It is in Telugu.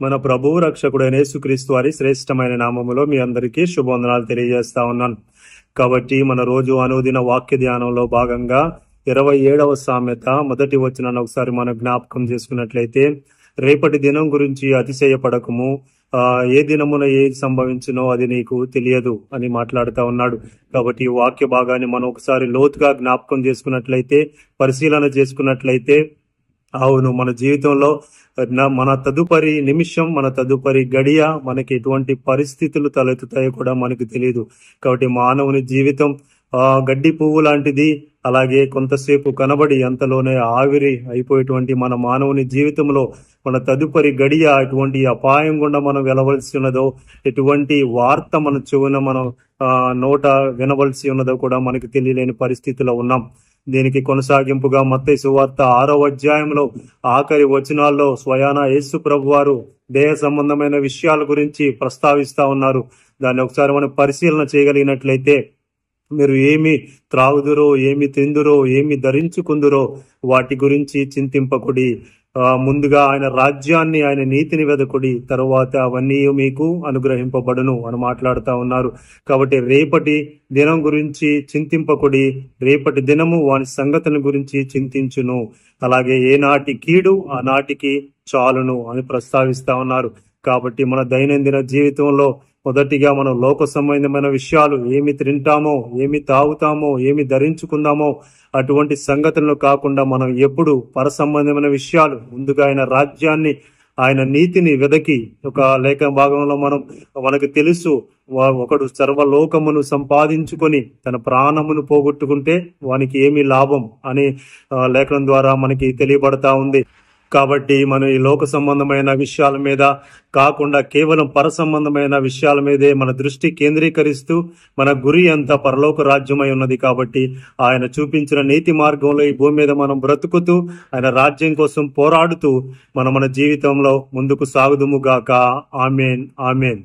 మన ప్రభువు రక్షకుడైన యేసుక్రీస్తు వారి శ్రేష్టమైన నామములో మీ అందరికీ శుభవందనాలు తెలియజేస్తా ఉన్నాను. కాబట్టి మన రోజు అనుదిన వాక్య ధ్యానంలో భాగంగా 27వ సామెత మొదటి వచనాన్ని ఒకసారి మనం జ్ఞాపకం చేసుకున్నట్లయితే, రేపటి దినం గురించి అతిశయపడకము, ఏ దినమున ఏది సంభవించునో అది నీకు తెలియదు అని మాట్లాడుతా ఉన్నాడు. కాబట్టి ఈ వాక్య భాగాన్ని మనం ఒకసారి లోతుగా జ్ఞాపకం చేసుకున్నట్లయితే, పరిశీలన చేసుకున్నట్లయితే, అవును, మన జీవితంలో మన తదుపరి నిమిషం, మన తదుపరి గడియ మనకి ఎటువంటి పరిస్థితులు తలెత్తుతాయో కూడా మనకు తెలియదు. కాబట్టి మానవుని జీవితం గడ్డి పువ్వు లాంటిది. అలాగే కొంతసేపు కనబడి అంతలోనే ఆవిరి అయిపోయేటువంటి మన మానవుని జీవితంలో మన తదుపరి గడియ ఎటువంటి అపాయం గుండా మనం వెళ్ళవలసి ఉన్నదో, ఎటువంటి వార్త మన చెవున మనం నోట వినవలసి ఉన్నదో కూడా మనకు తెలియలేని పరిస్థితిలో ఉన్నాం. దీనికి కొనసాగింపుగా మత్తయి సువార్త 6వ అధ్యాయంలో ఆఖరి వచనాల్లో స్వయాన యేసు ప్రభువారు దేహ సంబంధమైన విషయాల గురించి ప్రస్తావిస్తా ఉన్నారు. దాన్ని ఒకసారి మనం పరిశీలన చేయగలిగినట్లయితే, మీరు ఏమి త్రాగుదురో, ఏమి తిందురో, ఏమి ధరించుకుందురో వాటి గురించి చింతింపకుడి. ముందుగా ఆయన రాజ్యాన్ని, ఆయన నీతిని వెదకుడి, తరువాత అవన్నీ మీకు అనుగ్రహింపబడును అని మాట్లాడుతూ ఉన్నారు. కాబట్టి రేపటి దినం గురించి చింతింపకుడి, రేపటి దినము వాని సంగతుల గురించి చింతించును. అలాగే ఏనాటి కీడు ఆనాటికి చాలును అని ప్రస్తావిస్తా ఉన్నారు. కాబట్టి మన దైనందిన జీవితంలో మొదటిగా మనం లోక సంబంధమైన విషయాలు, ఏమి తింటామో, ఏమి తాగుతామో, ఏమి ధరించుకుందామో అటువంటి సంగతులను కాకుండా మనం ఎప్పుడు పర సంబంధమైన విషయాలు, ముందుగా ఆయన రాజ్యాన్ని, ఆయన నీతిని వెదకి, ఒక లేఖ భాగంలో మనకు తెలుసు, ఒకడు సర్వలోకమును సంపాదించుకొని తన ప్రాణమును పోగొట్టుకుంటే వానికి ఏమి లాభం అని లేఖనం ద్వారా మనకి తెలియబడతా ఉంది. కాబట్టి మనం ఈ లోక సంబంధమైన విషయాల మీద కాకుండా కేవలం పర సంబంధమైన విషయాల మీదే మన దృష్టి కేంద్రీకరిస్తూ, మన గురి అంతా పరలోక రాజ్యమై ఉన్నది. కాబట్టి ఆయన చూపించిన నీతి మార్గంలో ఈ భూమి మీద మనం బ్రతుకుతూ, ఆయన రాజ్యం కోసం పోరాడుతూ మన జీవితంలో ముందుకు సాగుదుము గాక. ఆమేన్, ఆమేన్.